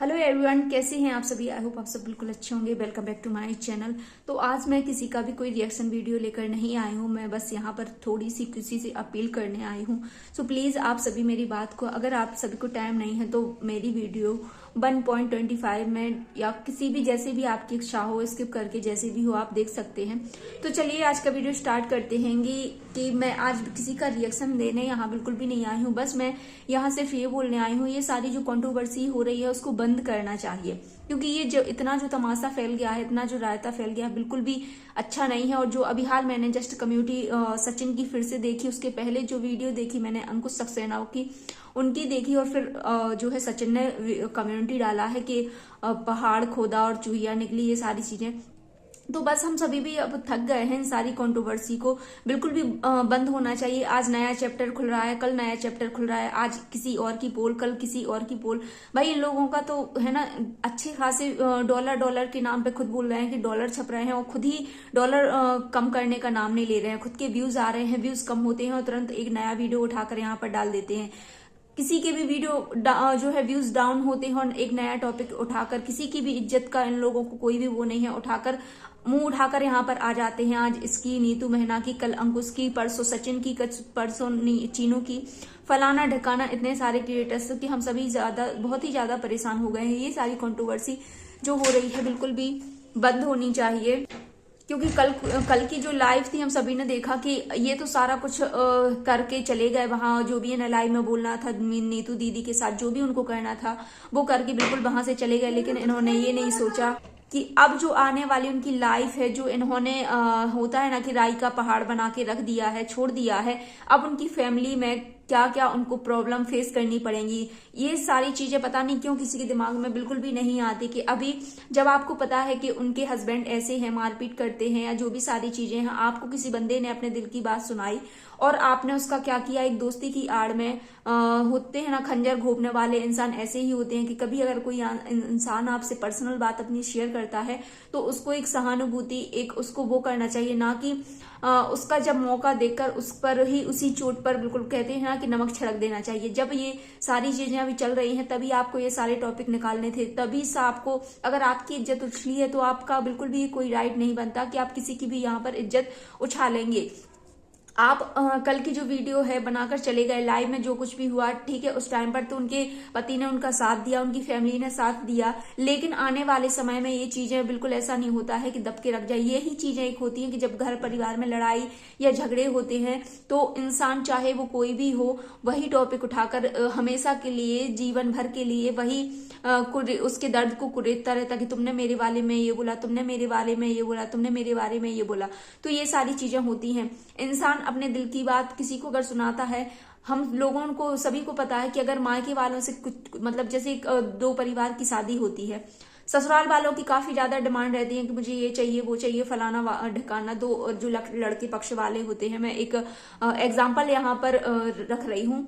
Hello everyone, कैसे हैं आप सभी। आई होप आप सब बिल्कुल अच्छे होंगे। Welcome back to my channel. तो आज मैं किसी का भी कोई रिएक्शन वीडियो लेकर नहीं आई हूँ। मैं बस यहाँ पर थोड़ी सी किसी से अपील करने आई हूँ। सो प्लीज आप सभी मेरी बात को, अगर आप सभी को टाइम नहीं है तो मेरी वीडियो 1.25 में या किसी भी जैसे भी आपकी इच्छा हो स्किप करके जैसे भी हो आप देख सकते हैं। तो चलिए आज का वीडियो स्टार्ट करते हैं कि मैं आज किसी का रिएक्शन देने यहाँ बिल्कुल भी नहीं आई हूँ। बस मैं यहाँ सिर्फ ये बोलने आई हूँ, ये सारी जो कंट्रोवर्सी हो रही है उसको बंद करना चाहिए, क्योंकि ये जो इतना जो तमाशा फैल गया है, इतना जो रायता फैल गया है, बिल्कुल भी अच्छा नहीं है। और जो अभी हाल मैंने जस्ट कम्युनिटी सचिन की फिर से देखी, उसके पहले जो वीडियो देखी मैंने अंकुश सक्सेना की, उनकी देखी, और फिर जो है सचिन ने कम्युनिटी डाला है कि पहाड़ खोदा और चूहिया निकली, ये सारी चीजें। तो बस हम सभी भी अब थक गए हैं इन सारी कंट्रोवर्सी को। बिल्कुल भी बंद होना चाहिए। आज नया चैप्टर खुल रहा है, कल नया चैप्टर खुल रहा है, आज किसी और की पोल, कल किसी और की पोल। भाई इन लोगों का तो है ना, अच्छे खासे डॉलर के नाम पे खुद बोल रहे हैं कि डॉलर छप रहे हैं, और खुद ही डॉलर कम करने का नाम नहीं ले रहे हैं। खुद के व्यूज आ रहे हैं, व्यूज कम होते हैं और तुरंत एक नया वीडियो उठाकर यहाँ पर डाल देते हैं। किसी के भी वीडियो जो है व्यूज डाउन होते हैं और एक नया टॉपिक उठाकर, किसी की भी इज्जत का इन लोगों को कोई भी वो नहीं है, उठाकर मुंह उठाकर यहाँ पर आ जाते हैं। आज इसकी, नीतू मेहना की, कल अंकुश की, परसों सचिन की, परसों चीनू की, फलाना ढकाना, इतने सारे क्रिएटर्स कि हम सभी बहुत ही ज्यादा परेशान हो गए हैं। ये सारी कंट्रोवर्सी जो हो रही है बिल्कुल भी बंद होनी चाहिए, क्योंकि कल की जो लाइव थी हम सभी ने देखा कि ये तो सारा कुछ करके चले गए वहां, जो भी है ना लाइव में बोलना था नीतू दीदी के साथ, जो भी उनको करना था वो करके बिल्कुल वहां से चले गए। लेकिन इन्होंने ये नहीं सोचा कि अब जो आने वाली उनकी लाइफ है, जो इन्होंने होता है ना कि राई का पहाड़ बना के रख दिया है, छोड़ दिया है, अब उनकी फैमिली में क्या क्या उनको प्रॉब्लम फेस करनी पड़ेंगी। ये सारी चीजें पता नहीं क्यों किसी के दिमाग में बिल्कुल भी नहीं आती कि अभी जब आपको पता है कि उनके हस्बैंड ऐसे हैं, मारपीट करते हैं या जो भी सारी चीजें हैं, आपको किसी बंदे ने अपने दिल की बात सुनाई और आपने उसका क्या किया, एक दोस्ती की आड़ में होते हैं ना खंजर घोंपने वाले इंसान ऐसे ही होते हैं कि कभी अगर कोई इंसान आपसे पर्सनल बात अपनी शेयर करता है तो उसको एक सहानुभूति, एक उसको वो करना चाहिए, ना कि उसका जब मौका देकर उस पर ही उसी चोट पर बिल्कुल कहते हैं ना कि नमक छिड़क देना चाहिए। जब ये सारी चीजें अभी चल रही हैं तभी आपको ये सारे टॉपिक निकालने थे, तभी से आपको, अगर आपकी इज्जत उछली है तो आपका बिल्कुल भी कोई राइट नहीं बनता कि आप किसी की भी यहाँ पर इज्जत उछालेंगे। आप कल की जो वीडियो है बनाकर चले गए, लाइव में जो कुछ भी हुआ ठीक है, उस टाइम पर तो उनके पति ने उनका साथ दिया, उनकी फैमिली ने साथ दिया, लेकिन आने वाले समय में ये चीजें बिल्कुल ऐसा नहीं होता है कि दब के रख जाए। यही चीजें एक होती हैं कि जब घर परिवार में लड़ाई या झगड़े होते हैं तो इंसान चाहे वो कोई भी हो, वही टॉपिक उठाकर हमेशा के लिए, जीवन भर के लिए वही उसके दर्द को कुरेदता रहता कि तुमने मेरे बारे में ये बोला, तुमने मेरे बारे में ये बोला, तुमने मेरे बारे में ये बोला। तो ये सारी चीजें होती हैं। इंसान अपने दिल की बात किसी को अगर सुनाता है, हम लोगों को सभी को पता है कि अगर मायके वालों से कुछ, मतलब जैसे दो परिवार की शादी होती है, ससुराल वालों की काफी ज्यादा डिमांड रहती है कि मुझे ये चाहिए, वो चाहिए, फलाना ढकाना। दो जो लड़के पक्ष वाले होते हैं, मैं एक एग्जाम्पल यहाँ पर रख रही हूँ,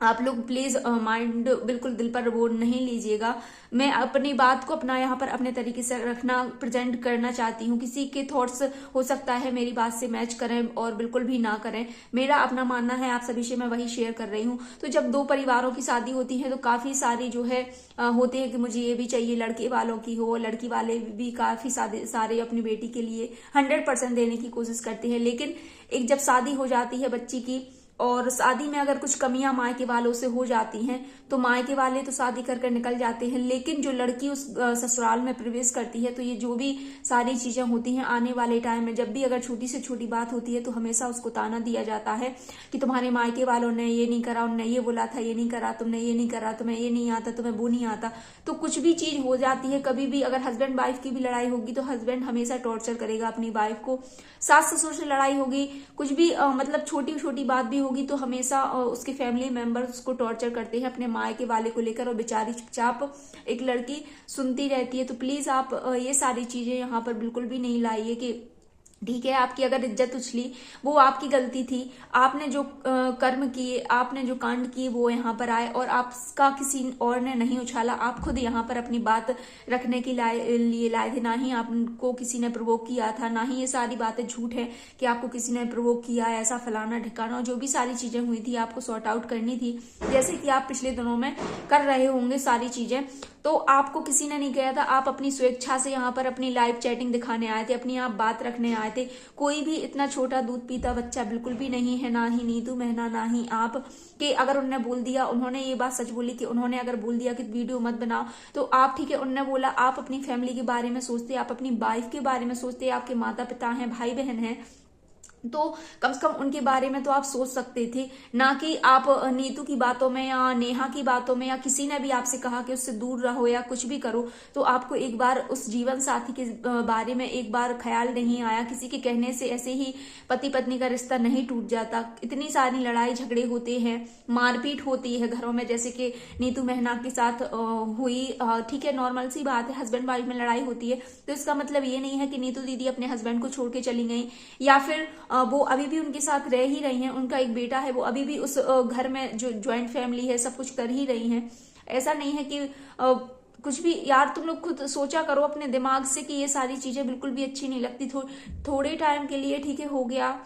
आप लोग प्लीज माइंड बिल्कुल दिल पर वो नहीं लीजिएगा। मैं अपनी बात को अपना यहाँ पर अपने तरीके से रखना, प्रेजेंट करना चाहती हूँ। किसी के थॉट्स हो सकता है मेरी बात से मैच करें और बिल्कुल भी ना करें, मेरा अपना मानना है, आप सभी से मैं वही शेयर कर रही हूँ। तो जब दो परिवारों की शादी होती है तो काफी सारी जो है होते हैं कि मुझे ये भी चाहिए, लड़के वालों की हो, लड़की वाले भी काफी सारे अपनी बेटी के लिए 100% देने की कोशिश करते हैं। लेकिन एक जब शादी हो जाती है बच्ची की, और शादी में अगर कुछ कमियां मायके वालों से हो जाती हैं तो मायके वाले तो शादी कर कर निकल जाते हैं, लेकिन जो लड़की उस ससुराल में प्रवेश करती है तो ये जो भी सारी चीजें होती हैं आने वाले टाइम में, जब भी अगर छोटी से छोटी बात होती है तो हमेशा उसको ताना दिया जाता है कि तुम्हारे मायके वालों ने ये नहीं करा, उन्होंने ये बोला था, ये नहीं करा, तुमने ये नहीं करा, तुम्हें ये नहीं आता, तुम्हें वो नहीं आता। तो कुछ भी चीज हो जाती है, कभी भी अगर हस्बैंड वाइफ की भी लड़ाई होगी तो हस्बैंड हमेशा टॉर्चर करेगा अपनी वाइफ को, सास ससुर से लड़ाई होगी, कुछ भी मतलब छोटी छोटी बात भी होगी तो हमेशा उसके फैमिली मेंबर्स उसको टॉर्चर करते हैं अपने मायके वाले को लेकर, और बेचारी चुपचाप एक लड़की सुनती रहती है। तो प्लीज आप ये सारी चीजें यहाँ पर बिल्कुल भी नहीं लाइए कि ठीक है, आपकी अगर इज्जत उछली वो आपकी गलती थी, आपने जो कर्म किए, आपने जो कांड किए वो यहाँ पर आए, और आपका किसी और ने नहीं उछाला, आप खुद यहाँ पर अपनी बात रखने के लिए लाए थे, ना ही आपको किसी ने प्रोवोक किया था, ना ही ये सारी बातें झूठ है कि आपको किसी ने प्रोवोक किया, ऐसा फलाना ठिकाना, जो भी सारी चीजें हुई थी आपको सॉर्ट आउट करनी थी, जैसे कि आप पिछले दिनों में कर रहे होंगे सारी चीजें। तो आपको किसी ने नहीं कहा था, आप अपनी स्वेच्छा से यहाँ पर अपनी लाइव चैटिंग दिखाने आए थे, अपनी आप बात रखने आए थे। कोई भी इतना छोटा दूध पीता बच्चा बिल्कुल भी नहीं है, ना ही नीतू मेहना ना ही आप, कि अगर उन्होंने बोल दिया, उन्होंने ये बात सच बोली कि उन्होंने अगर बोल दिया कि वीडियो मत बनाओ तो आप ठीक है, उन्होंने बोला आप अपनी फैमिली के बारे में सोचते, आप अपनी वाइफ के बारे में सोचते, आपके माता पिता हैं, भाई बहन हैं, तो कम से कम उनके बारे में तो आप सोच सकते थे, ना कि आप नीतू की बातों में या नेहा की बातों में, या किसी ने भी आपसे कहा कि उससे दूर रहो या कुछ भी करो तो आपको एक बार उस जीवन साथी के बारे में एक बार ख्याल नहीं आया। किसी के कहने से ऐसे ही पति पत्नी का रिश्ता नहीं टूट जाता, इतनी सारी लड़ाई झगड़े होते हैं, मारपीट होती है घरों में, जैसे कि नीतू मेहना के साथ हुई। ठीक है, नॉर्मल सी बात है, हस्बैंड वाइफ में लड़ाई होती है, तो इसका मतलब ये नहीं है कि नीतू दीदी अपने हस्बैंड को छोड़ के चली गई, या फिर वो अभी भी उनके साथ रह ही रही हैं, उनका एक बेटा है, वो अभी भी उस घर में जो ज्वाइंट फैमिली है सब कुछ कर ही रही हैं। ऐसा नहीं है कि कुछ भी, यार तुम लोग खुद सोचा करो अपने दिमाग से कि ये सारी चीजें बिल्कुल भी अच्छी नहीं लगती। थोड़े टाइम के लिए ठीक है, हो गया,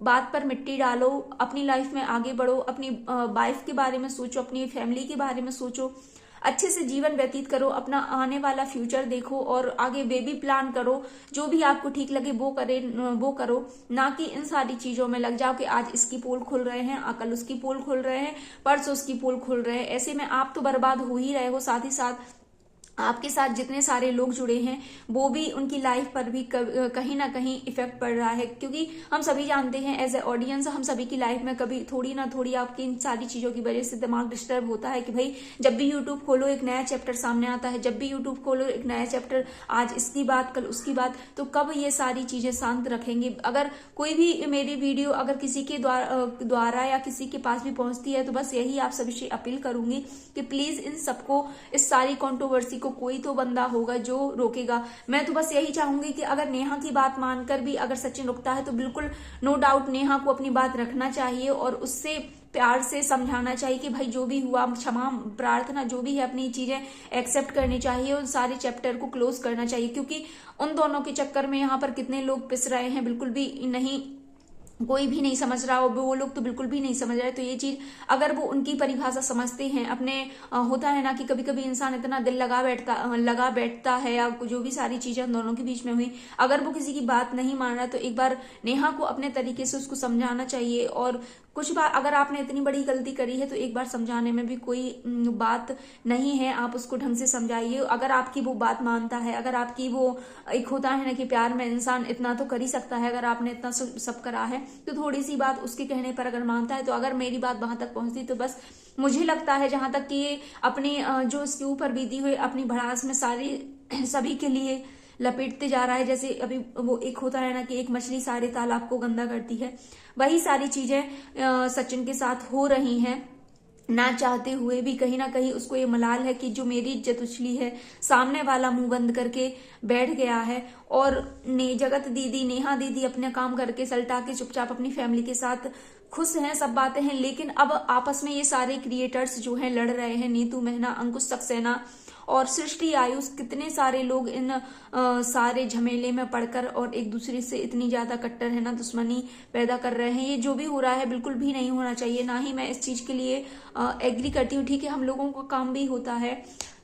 बात पर मिट्टी डालो, अपनी लाइफ में आगे बढ़ो, अपनी वाइफ के बारे में सोचो, अपनी फैमिली के बारे में सोचो, अच्छे से जीवन व्यतीत करो, अपना आने वाला फ्यूचर देखो और आगे बेबी प्लान करो, जो भी आपको ठीक लगे वो करो, ना कि इन सारी चीजों में लग जाओ कि आज इसकी पोल खुल रहे हैं, कल उसकी पोल खुल रहे हैं, परसों उसकी पोल खुल रहे हैं। ऐसे में आप तो बर्बाद हो ही रहे हो, साथ ही साथ आपके साथ जितने सारे लोग जुड़े हैं वो भी, उनकी लाइफ पर भी कहीं ना कहीं इफेक्ट पड़ रहा है, क्योंकि हम सभी जानते हैं एज ए ऑडियंस, हम सभी की लाइफ में कभी थोड़ी ना थोड़ी आपकी इन सारी चीजों की वजह से दिमाग डिस्टर्ब होता है कि भाई जब भी यूट्यूब खोलो एक नया चैप्टर सामने आता है, जब भी यूट्यूब खोलो एक नया चैप्टर, आज इसकी बात कल उसकी बात, तो कब ये सारी चीजें शांत रखेंगे। अगर कोई भी मेरी वीडियो अगर किसी के द्वारा या किसी के पास भी पहुंचती है तो बस यही आप सभी से अपील करूंगी कि प्लीज इन सबको, इस सारी कॉन्ट्रोवर्सी को कोई तो बंदा होगा जो रोकेगा। मैं तो बस यही चाहूंगी कि अगर नेहा की बात मानकर भी अगर सचिन रुकता है तो बिल्कुल नो डाउट नेहा को अपनी बात रखना चाहिए और उससे प्यार से समझाना चाहिए कि भाई जो भी हुआ, क्षमा प्रार्थना जो भी है, अपनी चीजें एक्सेप्ट करनी चाहिए और सारे चैप्टर को क्लोज करना चाहिए, क्योंकि उन दोनों के चक्कर में यहाँ पर कितने लोग पिस रहे हैं, बिल्कुल भी नहीं, कोई भी नहीं समझ रहा, वो लोग तो बिल्कुल भी नहीं समझ रहे। तो ये चीज अगर वो उनकी परिभाषा समझते हैं अपने, होता है ना कि कभी कभी इंसान इतना दिल लगा बैठता है, या जो भी सारी चीजें उन दोनों के बीच में हुई, अगर वो किसी की बात नहीं मान रहा तो एक बार नेहा को अपने तरीके से उसको समझाना चाहिए। और कुछ बार अगर आपने इतनी बड़ी गलती करी है तो एक बार समझाने में भी कोई बात नहीं है, आप उसको ढंग से समझाइए। अगर आपकी वो बात मानता है, अगर आपकी वो, एक होता है ना कि प्यार में इंसान इतना तो कर ही सकता है, अगर आपने इतना सब करा है तो थोड़ी सी बात उसके कहने पर अगर मानता है, तो अगर मेरी बात वहां तक पहुंचती तो बस मुझे लगता है जहां तक कि ये अपनी जो इसके ऊपर बीती हुई अपनी भड़ास में सारी सभी के लिए लपेटते जा रहा है। जैसे अभी वो एक होता है ना कि एक मछली सारे तालाब को गंदा करती है, वही सारी चीजें सचिन के साथ हो रही हैं, ना चाहते हुए भी। कहीं ना कहीं उसको ये मलाल है कि जो मेरी इज्जत उछली है, सामने वाला मुंह बंद करके बैठ गया है, और जगत दीदी, नेहा दीदी अपने काम करके सलटा के चुपचाप अपनी फैमिली के साथ खुश हैं, सब बातें हैं। लेकिन अब आपस में ये सारे क्रिएटर्स जो हैं लड़ रहे हैं, नीतू मेहना, अंकुश सक्सेना और सृष्टि आयुष, कितने सारे लोग इन सारे झमेले में पड़कर और एक दूसरे से इतनी ज्यादा कट्टर है ना दुश्मनी पैदा कर रहे हैं। ये जो भी हो रहा है बिल्कुल भी नहीं होना चाहिए, ना ही मैं इस चीज के लिए एग्री करती हूँ। ठीक है, हम लोगों का काम भी होता है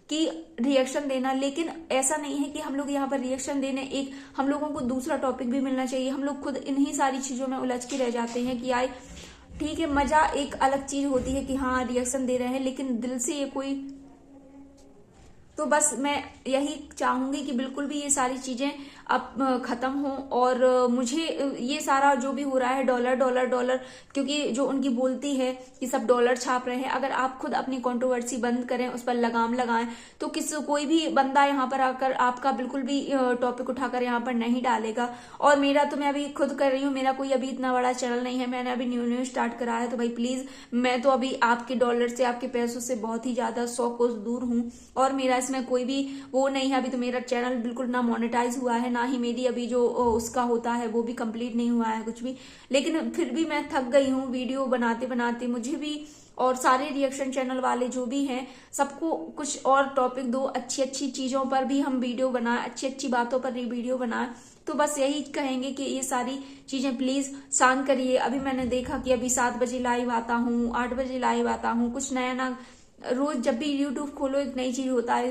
कि रिएक्शन देना, लेकिन ऐसा नहीं है कि हम लोग यहाँ पर रिएक्शन देने, एक हम लोगों को दूसरा टॉपिक भी मिलना चाहिए। हम लोग खुद इन्हीं सारी चीजों में उलझ के रह जाते हैं कि यार ठीक है, मजा एक अलग चीज होती है कि हाँ रिएक्शन दे रहे हैं, लेकिन दिल से ये कोई, तो बस मैं यही चाहूंगी कि बिल्कुल भी ये सारी चीजें अब खत्म हो। और मुझे ये सारा जो भी हो रहा है डॉलर डॉलर डॉलर, क्योंकि जो उनकी बोलती है कि सब डॉलर छाप रहे हैं, अगर आप खुद अपनी कंट्रोवर्सी बंद करें, उस पर लगाम लगाएं, तो कोई भी बंदा यहाँ पर आकर आपका बिल्कुल भी टॉपिक उठाकर यहाँ पर नहीं डालेगा। और मेरा तो, मैं अभी खुद कर रही हूँ, मेरा कोई अभी इतना बड़ा चैनल नहीं है, मैंने अभी न्यू स्टार्ट करा है, तो भाई प्लीज, मैं तो अभी आपके डॉलर से, आपके पैसों से बहुत ही ज्यादा 100 कोस दूर हूँ, और मेरा इसमें कोई भी वो नहीं है। अभी तो मेरा चैनल बिल्कुल ना मोनेटाइज हुआ है, ना ही मेरी अभी जो उसका होता है वो भी कंप्लीट नहीं हुआ है कुछ भी, लेकिन फिर भी मैं थक गई हूँ वीडियो बनाते बनाते। मुझे भी और सारे रिएक्शन चैनल वाले जो भी हैं सबको कुछ और टॉपिक दो, अच्छी अच्छी चीजों पर भी हम वीडियो बनाएं, अच्छी अच्छी बातों पर भी वीडियो बनाएं। तो बस यही कहेंगे कि ये सारी चीजें प्लीज शांत करिए। अभी मैंने देखा कि अभी 7 बजे लाइव आता हूँ, 8 बजे लाइव आता हूँ, कुछ नया ना रोज जब भी यूट्यूब खोलो एक नई चीज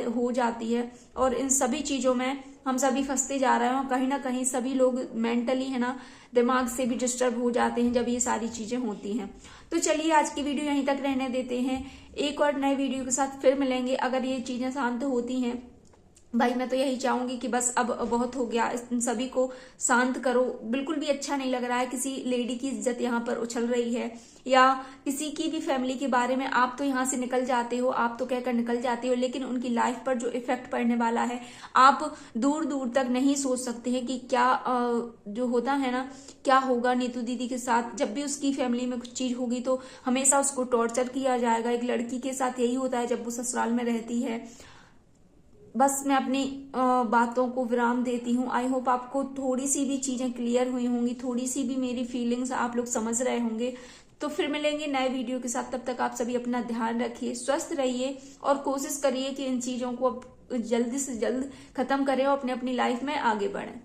हो जाती है, और इन सभी चीजों में हम सभी फंसते जा रहे हैं, और कहीं ना कहीं सभी लोग मेंटली है ना दिमाग से भी डिस्टर्ब हो जाते हैं जब ये सारी चीजें होती हैं। तो चलिए आज की वीडियो यहीं तक रहने देते हैं, एक और नए वीडियो के साथ फिर मिलेंगे। अगर ये चीजें शांत होती हैं, भाई मैं तो यही चाहूंगी कि बस अब बहुत हो गया, इन सभी को शांत करो। बिल्कुल भी अच्छा नहीं लग रहा है, किसी लेडी की इज्जत यहाँ पर उछल रही है, या किसी की भी फैमिली के बारे में आप तो यहाँ से निकल जाते हो, आप तो कहकर निकल जाते हो, लेकिन उनकी लाइफ पर जो इफेक्ट पड़ने वाला है आप दूर दूर तक नहीं सोच सकते हैं कि क्या जो होता है ना, क्या होगा नीतू दीदी के साथ। जब भी उसकी फैमिली में कुछ चीज होगी तो हमेशा उसको टॉर्चर किया जाएगा। एक लड़की के साथ यही होता है जब वो ससुराल में रहती है। बस मैं अपनी बातों को विराम देती हूँ। आई होप आपको थोड़ी सी भी चीजें क्लियर हुई होंगी, थोड़ी सी भी मेरी फीलिंग्स आप लोग समझ रहे होंगे। तो फिर मिलेंगे नए वीडियो के साथ, तब तक आप सभी अपना ध्यान रखिए, स्वस्थ रहिए, और कोशिश करिए कि इन चीजों को अब जल्दी से जल्द खत्म करें और अपनी अपनी लाइफ में आगे बढ़ें।